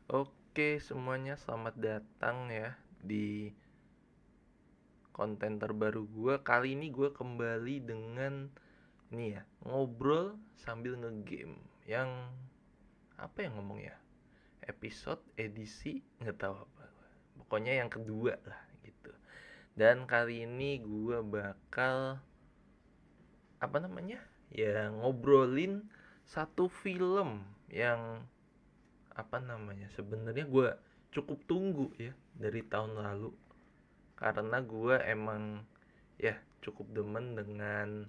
Oke semuanya, selamat datang ya di konten terbaru gue. Kali ini gue kembali dengan ini ya, ngobrol sambil ngegame. Yang apa yang ngomong ya? Episode edisi nggak tahu apa. Pokoknya yang kedua lah gitu. Dan kali ini gue bakal apa namanya? Ya ngobrolin satu film yang apa namanya? Sebenarnya gue cukup tunggu ya dari tahun lalu, karena gue emang ya cukup demen dengan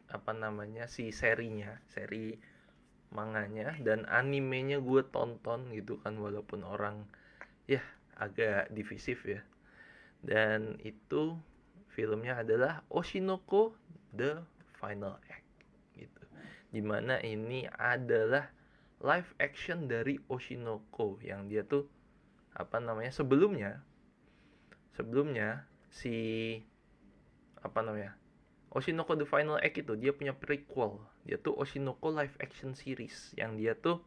apa namanya si seri manganya dan animenya gue tonton gitu kan, walaupun orang ya agak divisif ya. Dan itu filmnya adalah Oshinoko The Final Act gitu, dimana ini adalah live action dari Oshinoko yang dia tuh apa namanya sebelumnya sebelumnya si apa namanya Oshinoko The Final Act itu dia punya prequel. Dia tuh Oshinoko live action series yang dia tuh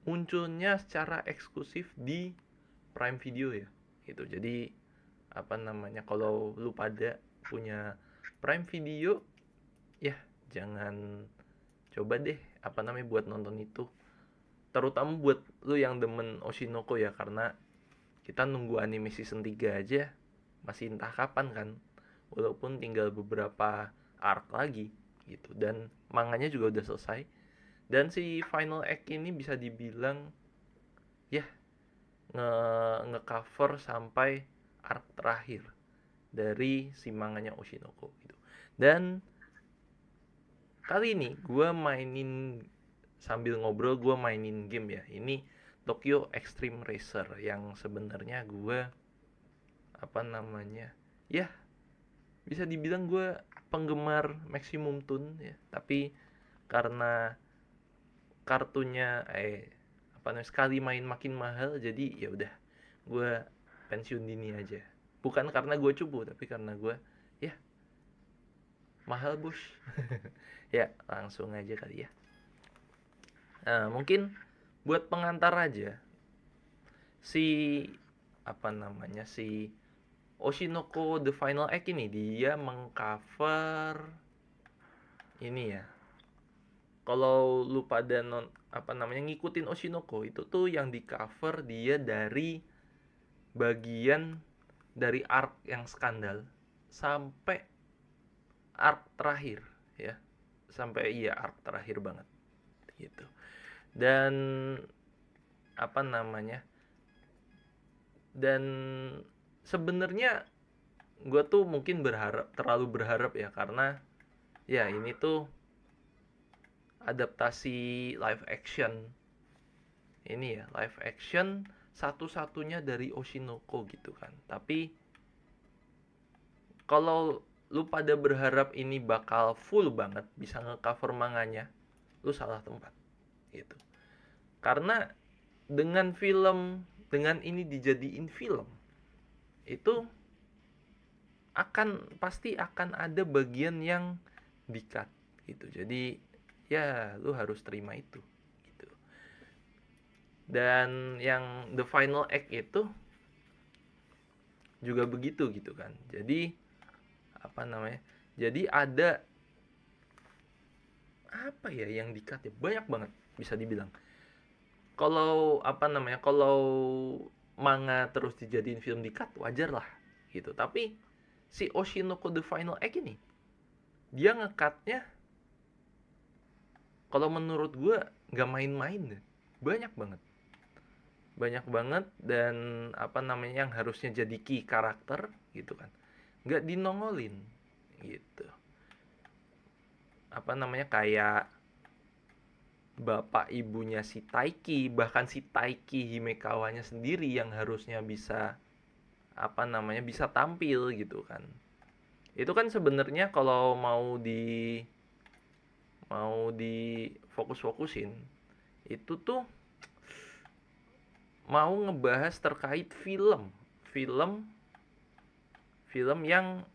munculnya secara eksklusif di Prime Video ya. Gitu. Jadi apa namanya, kalau lu pada punya Prime Video ya jangan, coba deh apa namanya buat nonton itu. Terutama buat lu yang demen Oshinoko ya, karena kita nunggu anime season 3 aja masih entah kapan kan, walaupun tinggal beberapa arc lagi gitu, dan manganya juga udah selesai. Dan si final act ini bisa dibilang ya nge-cover sampai arc terakhir dari si manganya Oshinoko gitu. Dan kali ini gue mainin sambil ngobrol, gue mainin game ya, ini Tokyo Extreme Racer, yang sebenarnya gue apa namanya ya bisa dibilang gue penggemar Maximum Tune ya, tapi karena kartunya apa namanya sekali main makin mahal, jadi ya udah gue pensiun dini aja. Bukan karena gue cupu, tapi karena gue ya mahal bos. Ya langsung aja kali ya. Nah, mungkin buat pengantar aja, si apa namanya si Oshinoko The Final Act ini dia mengcover ini ya. Kalau lu pada apa namanya ngikutin Oshinoko itu tuh yang di cover dia dari bagian dari arc yang skandal sampai arc terakhir ya, sampai iya arc terakhir banget gitu. Dan apa namanya, dan sebenarnya gue tuh mungkin terlalu berharap ya, karena ya ini tuh adaptasi live action, ini ya live action satu-satunya dari Oshinoko gitu kan. Tapi kalau lu pada berharap ini bakal full banget bisa ngecover manganya, lu salah tempat gitu. Karena dengan dengan ini dijadiin film, itu pasti akan ada bagian yang di-cut gitu. Jadi ya lu harus terima itu gitu. Dan yang The Final Act itu juga begitu gitu kan. Jadi apa namanya? Jadi ada apa ya yang di-cut ya? Banyak banget bisa dibilang. Kalau apa namanya? Kalau manga terus dijadiin film di-cut wajar lah gitu. Tapi si Oshinoko The Final Act ini dia ngekatnya kalau menurut gue nggak main-main deh. Banyak banget, banyak banget. Dan apa namanya yang harusnya jadi key karakter gitu kan nggak dinongolin gitu. Apa namanya kayak bapak ibunya si Taiki, bahkan si Taiki Himekawanya sendiri yang harusnya bisa apa namanya bisa tampil gitu kan. Itu kan sebenarnya kalau mau di fokus-fokusin itu tuh mau ngebahas terkait film film yang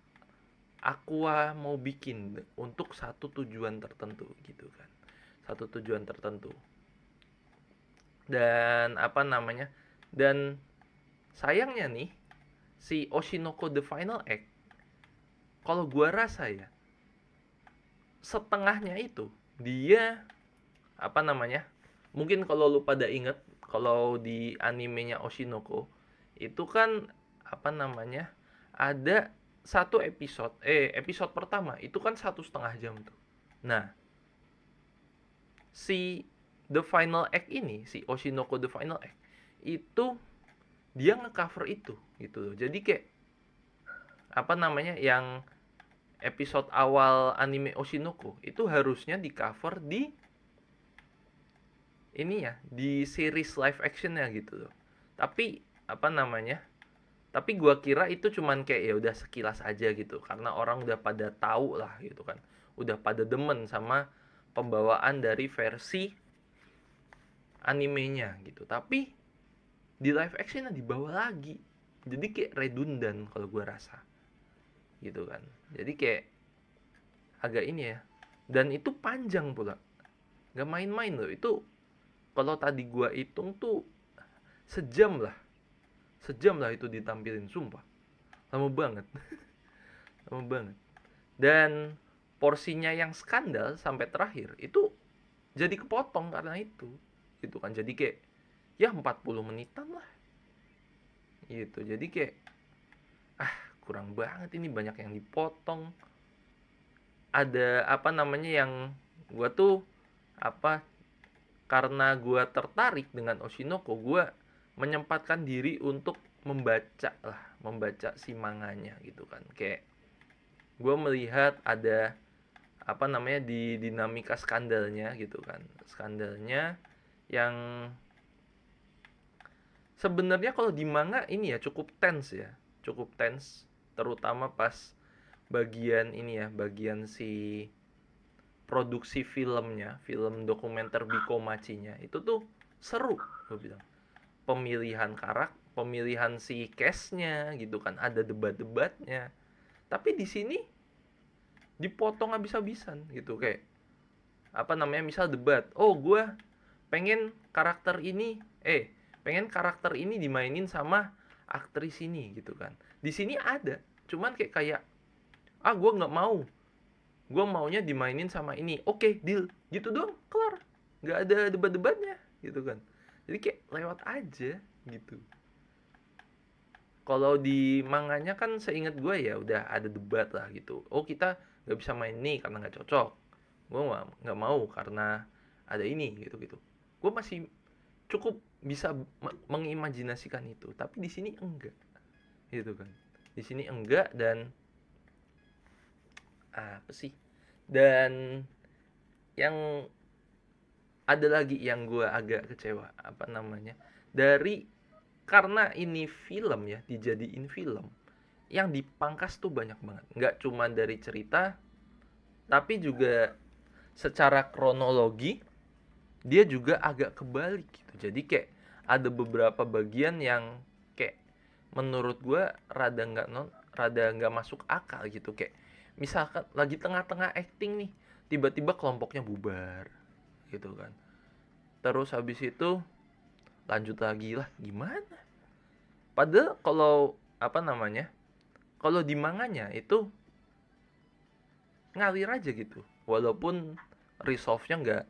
Aqua mau bikin untuk satu tujuan tertentu gitu kan, satu tujuan tertentu. Dan apa namanya, dan sayangnya nih, si Oshinoko The Final Act, kalau gua rasa ya, setengahnya itu dia apa namanya, mungkin kalau lu pada inget, kalau di animenya Oshinoko itu kan apa namanya, ada satu episode, episode pertama itu kan 1,5 jam tuh. Nah, si The Final Act ini, si Oshinoko The Final Act itu dia ngecover itu gitu loh. Jadi kayak apa namanya, yang episode awal anime Oshinoko itu harusnya di cover di ini ya, di series live actionnya gitu loh. Tapi apa namanya, tapi gua kira itu cuman kayak ya udah sekilas aja gitu, karena orang udah pada tahu lah gitu kan, udah pada demen sama pembawaan dari versi animenya gitu. Tapi di live actionnya dibawa lagi, jadi kayak redundant kalau gua rasa gitu kan. Jadi kayak agak ini ya, dan itu panjang pula, nggak main-main loh itu. Kalau tadi gua hitung tuh sejam lah, sejam lah itu ditampilin, sumpah lama banget. Lama banget. Dan porsinya yang skandal sampai terakhir itu jadi kepotong karena itu gitu kan. Jadi kayak ya 40 menitan lah gitu. Jadi kayak kurang banget ini, banyak yang dipotong. Ada apa namanya, yang gua tuh apa, karena gua tertarik dengan Oshinoko, gua menyempatkan diri untuk membaca lah, membaca si manganya gitu kan. Kayak gue melihat ada apa namanya di dinamika skandalnya gitu kan, skandalnya yang sebenarnya kalau di manga ini ya cukup tense ya, cukup tense, terutama pas bagian ini ya, bagian si produksi filmnya, film dokumenter Bikomachi-nya itu tuh seru gue bilang. Pemilihan karakter, pemilihan si cast-nya gitu kan, ada debat-debatnya. Tapi di sini dipotong habis-habisan gitu. Kayak apa namanya, misal debat, oh gue pengen karakter ini, pengen karakter ini dimainin sama aktris ini gitu kan. Di sini ada, cuman kayak gue nggak mau, gue maunya dimainin sama ini, oke deal gitu doang, kelar, nggak ada debat-debatnya gitu kan. Jadi kayak lewat aja gitu. Kalau di manganya kan seingat gue ya udah ada debat lah gitu. Oh kita nggak bisa main nih karena nggak cocok. Gue nggak mau karena ada ini gitu gitu. Gue masih cukup bisa mengimajinasikan itu. Tapi di sini enggak gitu kan. Di sini enggak. Dan apa sih? Dan yang ada lagi yang gue agak kecewa, apa namanya, dari karena ini film ya, dijadiin film, yang dipangkas tuh banyak banget, nggak cuma dari cerita tapi juga secara kronologi dia juga agak kebalik gitu. Jadi kayak ada beberapa bagian yang kayak menurut gue rada nggak masuk akal gitu. Kayak misalkan lagi tengah-tengah acting nih, tiba-tiba kelompoknya bubar gitu kan, terus habis itu lanjut lagi lah, gimana. Padahal kalau apa namanya, kalau di manganya itu ngalir aja gitu, walaupun resolve-nya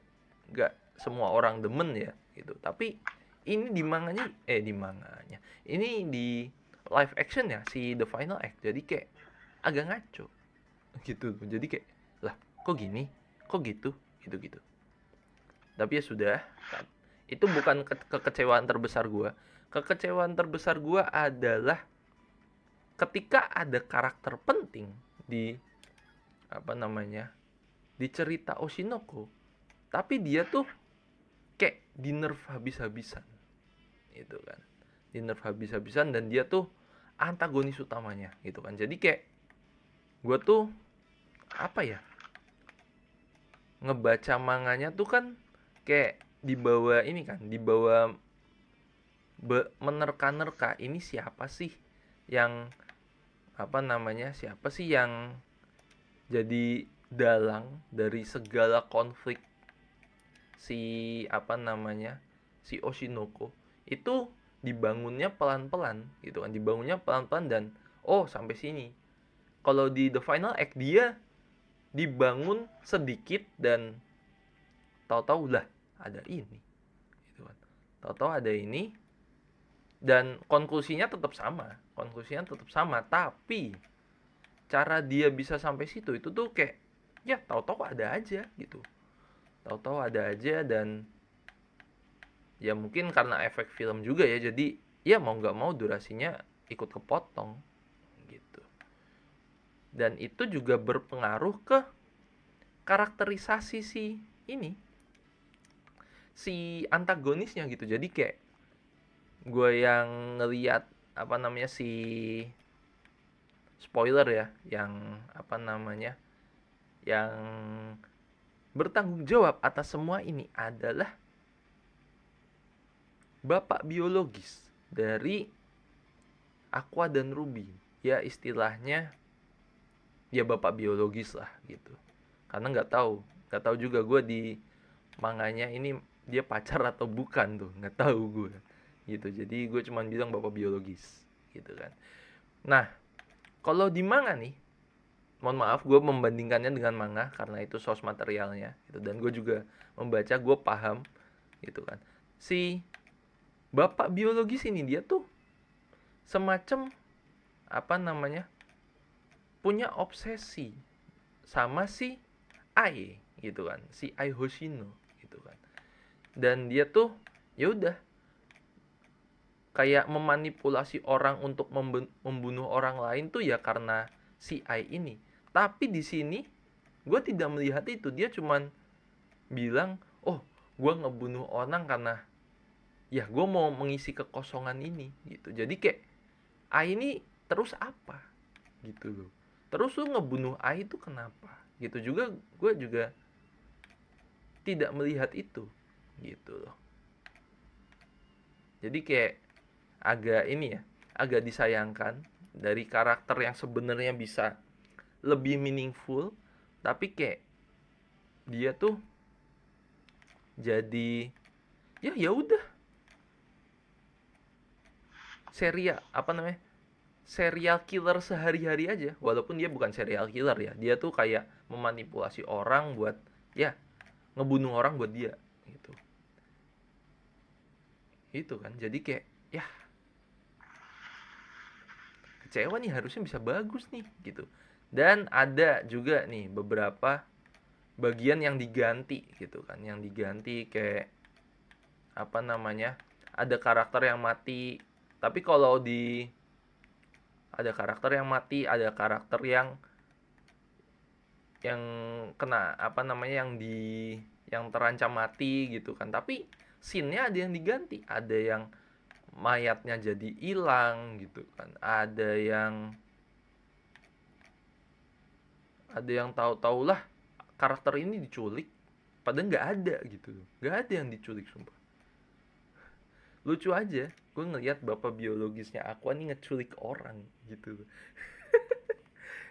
nggak semua orang demen ya gitu. Tapi ini di manganya ini di live action ya, si The Final Act, jadi kayak agak ngaco gitu. Jadi kayak lah kok gini, kok gitu gitu gitu. Tapi ya sudah, itu bukan kekecewaan terbesar gue. Kekecewaan terbesar gue adalah ketika ada karakter penting di apa namanya, di cerita Oshinoko, tapi dia tuh kayak di nerf habis-habisan gitu kan, di nerf habis-habisan, dan dia tuh antagonis utamanya gitu kan. Jadi kayak gue tuh apa ya, ngebaca manganya tuh kan kayak dibawa ini kan, dibawa menerka-nerka, ini siapa sih yang apa namanya, siapa sih yang jadi dalang dari segala konflik si apa namanya, si Oshinoko itu dibangunnya pelan-pelan gitu kan, dibangunnya pelan-pelan dan sampai sini. Kalau di The Final Act dia dibangun sedikit dan tahu-tahu lah ada ini gitu kan. Tahu-tahu ada ini dan konklusinya tetap sama, tapi cara dia bisa sampai situ itu tuh kayak ya tahu-tahu ada aja gitu. Tahu-tahu ada aja dan ya mungkin karena efek film juga ya, jadi ya mau nggak mau durasinya ikut kepotong gitu. Dan itu juga berpengaruh ke karakterisasi si antagonisnya gitu. Jadi kayak gue yang ngeliat si spoiler ya, yang yang bertanggung jawab atas semua ini adalah bapak biologis dari Aqua dan Ruby. Ya istilahnya ya bapak biologis lah gitu. Karena nggak tahu juga gue di manganya ini dia pacar atau bukan tuh, nggak tahu gue gitu. Jadi gue cuman bilang bapak biologis gitu kan. Nah kalau di manga nih, mohon maaf gue membandingkannya dengan manga karena itu source materialnya gitu, dan gue juga membaca, gue paham gitu kan. Si bapak biologis ini dia tuh semacam punya obsesi sama si Ai gitu kan, si Ai Hoshino gitu kan. Dan dia tuh ya udah kayak memanipulasi orang untuk membunuh orang lain tuh ya karena si Ai ini. Tapi di sini gue tidak melihat itu. Dia cuman bilang, gue ngebunuh orang karena ya gue mau mengisi kekosongan ini gitu. Jadi kayak Ai ini terus apa gitu loh. Terus lu ngebunuh Ai itu kenapa gitu juga. Gue juga tidak melihat itu gitu loh. Jadi kayak agak disayangkan dari karakter yang sebenarnya bisa lebih meaningful, tapi kayak dia tuh jadi ya udah serial killer sehari-hari aja, walaupun dia bukan serial killer ya, dia tuh kayak memanipulasi orang buat ya ngebunuh orang buat dia gitu. Itu kan jadi kayak ya kecewa nih, harusnya bisa bagus nih gitu. Dan ada juga nih beberapa bagian yang diganti gitu kan, yang diganti kayak ada karakter yang mati. Tapi kalau ada karakter yang mati, ada karakter yang kena yang terancam mati gitu kan. Tapi scene-nya ada yang diganti, ada yang mayatnya jadi hilang gitu kan, ada yang tahu-tahu lah karakter ini diculik padahal nggak ada gitu, nggak ada yang diculik, sumpah. Lucu aja gue ngeliat bapak biologisnya Aqua nih ngeculik orang gitu.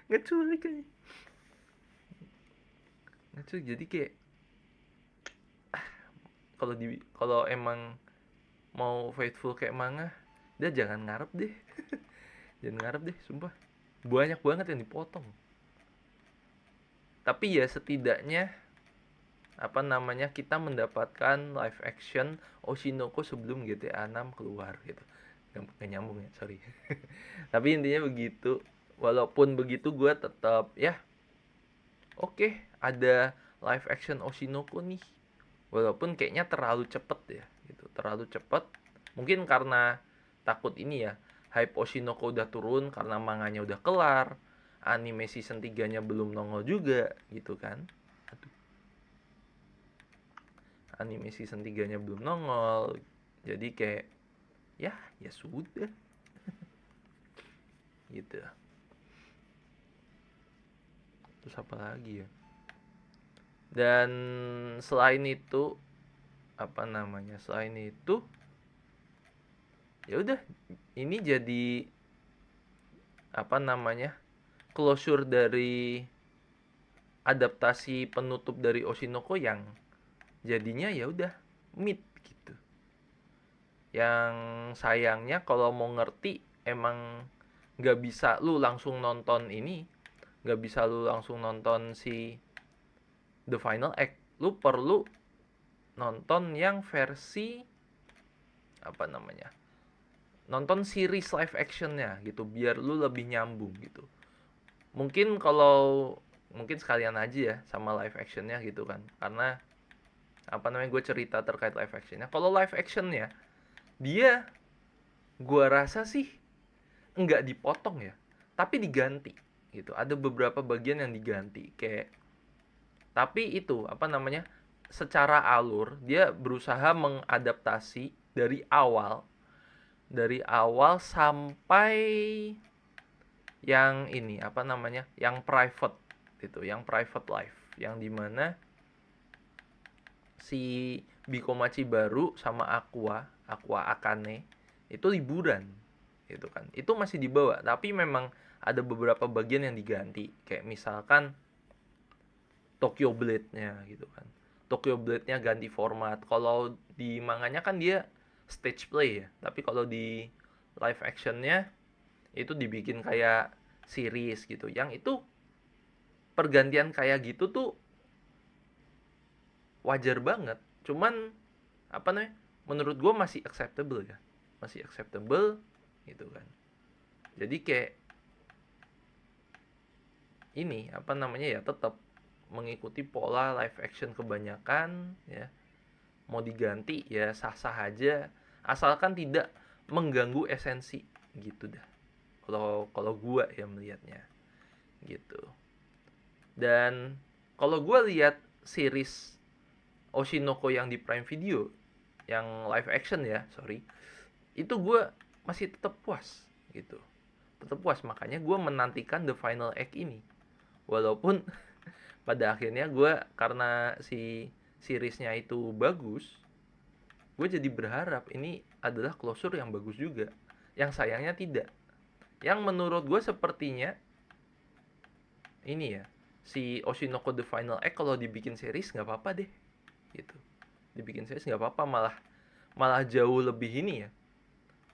Ngeculik aja, ngeculik. Jadi kayak kalau emang mau faithful kayak manga, dia jangan ngarep deh. Jangan ngarep deh, sumpah. Banyak banget yang dipotong. Tapi ya setidaknya kita mendapatkan live action Oshinoko sebelum GTA 6 keluar gitu. Gak nyambung ya, sorry. Tapi intinya begitu. Walaupun begitu gue tetap ya oke, ada live action Oshinoko nih. Walaupun kayaknya terlalu cepet ya gitu, terlalu cepet. Mungkin karena takut ini ya, hype Oshinoko udah turun karena manganya udah kelar, anime season 3-nya belum nongol juga gitu kan. Anime season 3-nya belum nongol. Jadi kayak ya sudah. Gitu. Terus apa lagi ya? Dan selain itu selain itu ya udah, ini jadi closure dari adaptasi penutup dari Oshinoko yang jadinya ya udah mid gitu. Yang sayangnya kalau mau ngerti emang nggak bisa lu langsung nonton ini, nggak bisa lu langsung nonton si The Final Act. Lu perlu nonton yang versi apa namanya, nonton series live actionnya gitu biar lu lebih nyambung gitu. Mungkin kalau mungkin sekalian aja ya sama live actionnya gitu kan, karena apa namanya, gue cerita terkait live actionnya. Kalau live actionnya dia, gue rasa sih nggak dipotong ya, tapi diganti gitu. Ada beberapa bagian yang diganti kayak, tapi itu apa namanya, secara alur dia berusaha mengadaptasi dari awal sampai yang ini apa namanya, yang private gitu, yang private life, yang dimana si Biko Machibaru sama Aqua Akane itu liburan gitu kan. Itu masih dibawa, tapi memang ada beberapa bagian yang diganti. Kayak misalkan Tokyo Blade-nya gitu kan. Tokyo Blade-nya ganti format. Kalau di manganya kan dia stage play ya, tapi kalau di live actionnya itu dibikin kayak series gitu. Yang itu pergantian kayak gitu tuh wajar banget. Cuman apa namanya, menurut gue masih acceptable ya, masih acceptable gitu kan. Jadi kayak ini apa namanya ya, tetap mengikuti pola live action kebanyakan ya. Mau diganti ya sah-sah aja, asalkan tidak mengganggu esensi gitu dah. Kalau kalau gue ya melihatnya gitu. Dan kalau gue lihat series Oshinoko yang di Prime Video, yang live action ya, sorry, itu gue masih tetap puas gitu, tetap puas. Makanya gue menantikan The Final Act ini, walaupun pada akhirnya gue, karena si seriesnya itu bagus, gue jadi berharap ini adalah closure yang bagus juga. Yang sayangnya tidak. Yang menurut gue sepertinya ini ya, si Oshinoko The Final Act kalau dibikin series nggak apa-apa deh gitu. Dibikin series nggak apa-apa, malah malah jauh lebih ini ya,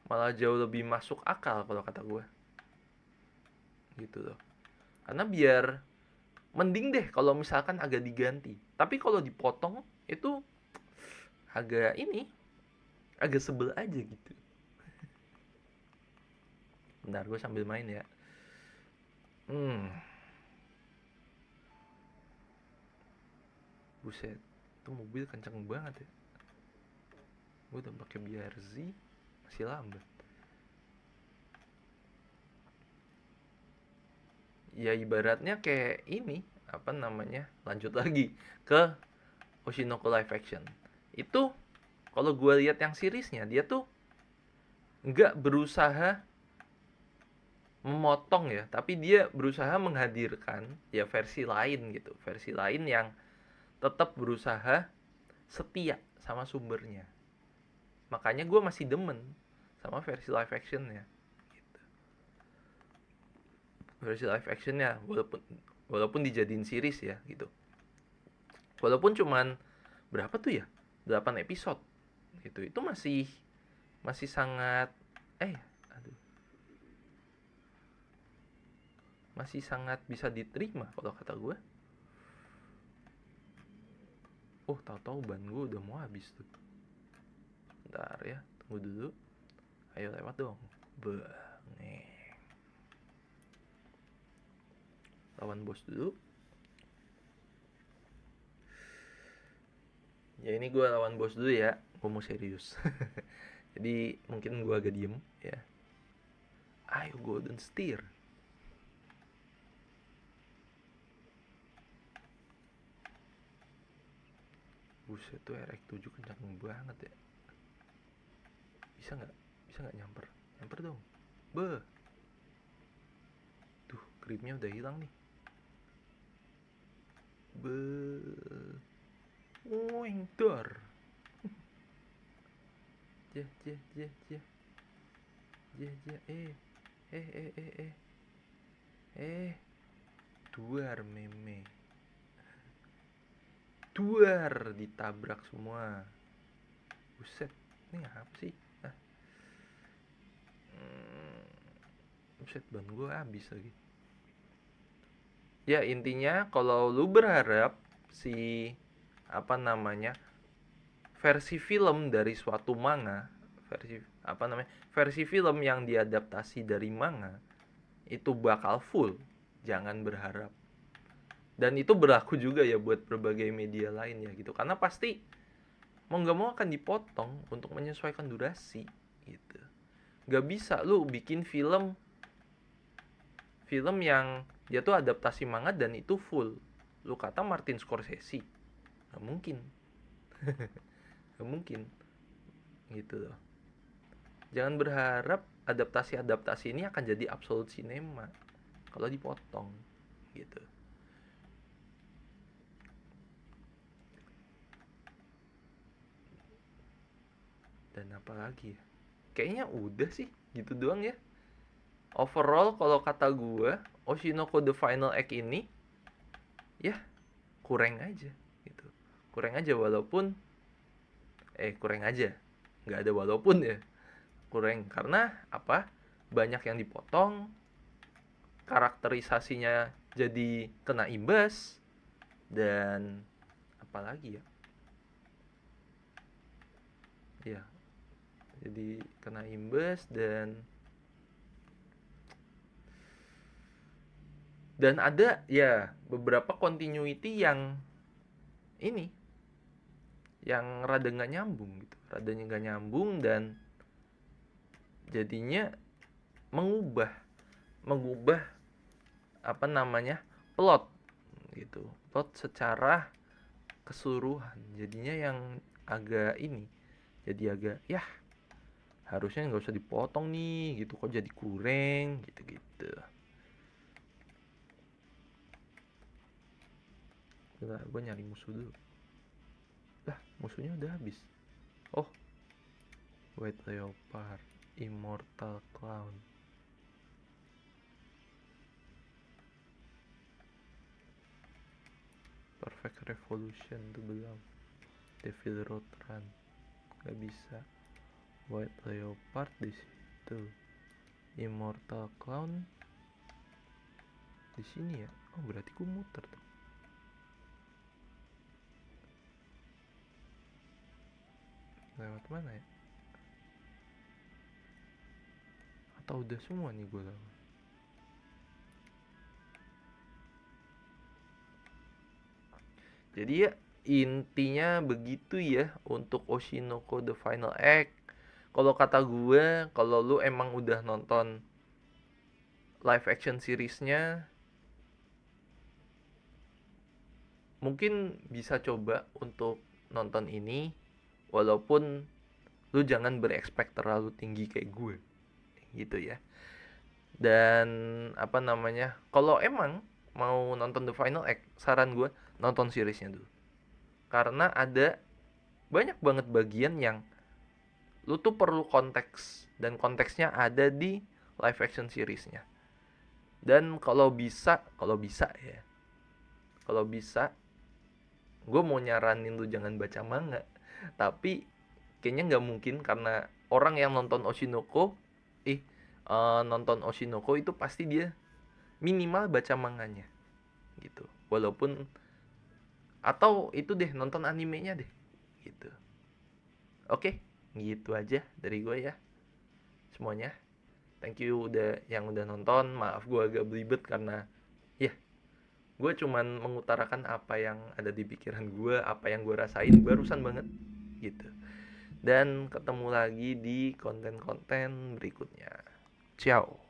malah jauh lebih masuk akal kalau kata gue gitu loh. Karena biar mending deh kalau misalkan agak diganti, tapi kalau dipotong itu agak ini, agak sebel aja gitu. Bentar gue sambil main ya. Buset, itu mobil kenceng banget ya. Gue udah pakai BRZ masih lambat. Ya ibaratnya kayak ini apa namanya, lanjut lagi ke Oshinoko live action itu. Kalau gue lihat yang seriesnya, dia tuh nggak berusaha memotong ya, tapi dia berusaha menghadirkan ya versi lain gitu, versi lain yang tetap berusaha setia sama sumbernya. Makanya gue masih demen sama versi live actionnya gitu. Versi live actionnya walaupun walaupun dijadiin series ya gitu, walaupun cuman berapa tuh ya, 8 episode gitu, itu masih masih sangat aduh, masih sangat bisa diterima kalau kata gue. Oh, tahu-tahu ban gue udah mau habis tuh. Bentar ya, tunggu dulu. Ayo lewat dong. Nih. Lawan bos dulu. Ya ini gue lawan bos dulu ya. Gue mau serius. Jadi mungkin gue agak diem ya. Ayo Golden Steer. Buset tuh RX7 kencang banget ya. Bisa nggak? Bisa nggak nyamper? Nyamper dong. Beh. Tuh, gripnya udah hilang nih. Beh. Wing dor. Jah jah jah jah. Jah jah duar meme. Duar ditabrak semua. Buset, ini apa sih? Ah, Buset, ban gue habis lagi. Ya intinya kalau lu berharap si apa namanya versi film dari suatu manga, versi film yang diadaptasi dari manga itu bakal full, jangan berharap. Dan itu berlaku juga ya buat berbagai media lain ya gitu, karena pasti mau nggak mau akan dipotong untuk menyesuaikan durasi gitu. Nggak bisa lu bikin film yang dia tuh adaptasi manga dan itu full. Lu kata Martin Scorsese, nggak mungkin. Nggak mungkin gitu loh. Jangan berharap adaptasi ini akan jadi absolute cinema kalau dipotong gitu. Dan apa lagi ya, kayaknya udah sih gitu doang ya. Overall kalau kata gue, Oshinoko The Final Act ini ya kurang aja gitu. Kurang aja walaupun kurang aja, nggak ada walaupun ya. Kurang karena apa, banyak yang dipotong, karakterisasinya jadi kena imbas, dan apalagi ya jadi kena imbas, dan ada ya beberapa continuity yang ini yang rada nggak nyambung gitu, radanya nggak nyambung, dan jadinya mengubah apa namanya plot gitu, plot secara keseluruhan, jadinya yang agak ini, jadi agak ya harusnya nggak usah dipotong nih gitu, kok jadi kurang gitu. Bentar, gue nyari musuh dulu. Lah, musuhnya udah habis. Oh, White Leopard, Immortal Clown. Perfect Revolution tuh belum. Devil Road Run nggak bisa. White Leopard di situ. Immortal Clown di sini ya. Oh, berarti gue muter tuh. Lewat mana ya? Atau udah semua nih gue lewat? Jadi ya intinya begitu ya untuk Oshinoko The Final Act. Kalau kata gue, kalau lu emang udah nonton live action seriesnya, mungkin bisa coba untuk nonton ini, walaupun lu jangan berekspek terlalu tinggi kayak gue gitu ya. Dan apa namanya, kalau emang mau nonton The Final Act, saran gue nonton seriesnya dulu, karena ada banyak banget bagian yang lu tuh perlu konteks, dan konteksnya ada di live action seriesnya. Dan kalau bisa ya, kalau bisa gue mau nyaranin lu jangan baca manga, tapi kayaknya nggak mungkin karena orang yang nonton Oshinoko nonton Oshinoko itu pasti dia minimal baca manganya gitu, walaupun atau itu deh nonton animenya deh gitu. Oke, gitu aja dari gue ya semuanya. Thank you yang udah nonton. Maaf gue agak belibet karena ya gue cuman mengutarakan apa yang ada di pikiran gue, apa yang gue rasain barusan banget gitu. Dan ketemu lagi di konten-konten berikutnya. Ciao.